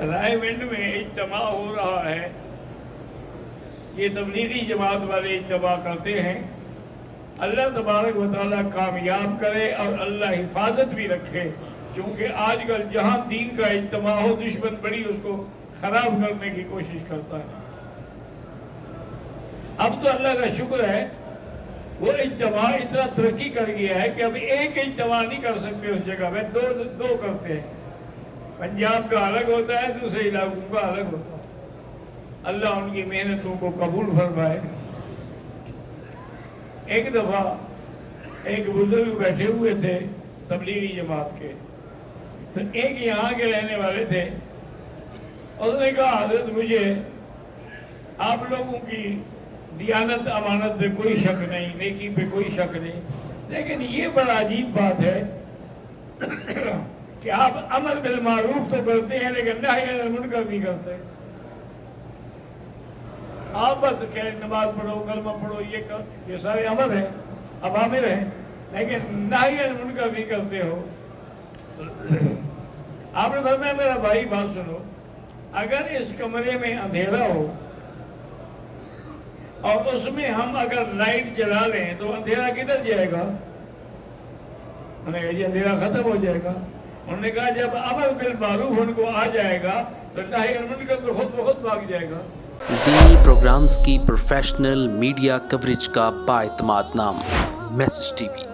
रायविंड में इज्तिमा हो रहा है। ये तबलीगी जमात वाले इज्तिमा करते हैं। अल्लाह तबारक व तआला कामयाब करे और अल्लाह हिफाजत भी रखे, क्योंकि आजकल जहाँ दीन का इज्तिमा हो दुश्मन बड़ी उसको खराब करने की कोशिश करता है। अब तो अल्लाह का शुक्र है वो इज्तिमा इतना तरक्की कर गया है कि अब एक इज्तिमा नहीं कर सकते उस जगह में, दो करते हैं। पंजाब का अलग होता है, दूसरे इलाकों का अलग होता है। अल्लाह उनकी मेहनतों को कबूल फरमाए। एक दफा एक बुजुर्ग बैठे हुए थे तबलीगी जमात के, तो एक यहाँ के रहने वाले थे। उसने कहा, हज़रत मुझे आप लोगों की दियानत अमानत पे कोई शक नहीं, नेकी पे कोई शक नहीं, लेकिन ये बड़ा अजीब बात है कि आप अमर बिल मारूफ तो करते हैं लेकिन नही अनिल मुनकर नहीं करते। आप बस कह नमाज पढ़ो, कलमा पढ़ो, ये सारे अमर हैं, अवामिर हैं, लेकिन नही अनिल मुनकर नहीं करते हो। आपने फरमाया, मेरा भाई बात सुनो, अगर इस कमरे में अंधेरा हो और उसमें हम अगर लाइट जला लें तो अंधेरा किधर जाएगा? उन्होंने कहा, अंधेरा खत्म हो जाएगा। उन्होंने कहा, जब अमर बिल मारूफ उनको आ जाएगा तो नही अनिल मुनकर तो खुद ब खुद भाग जाएगा। दीनी प्रोग्राम्स की प्रोफेशनल मीडिया कवरेज का बाएतमाद नाम मैसेज टीवी।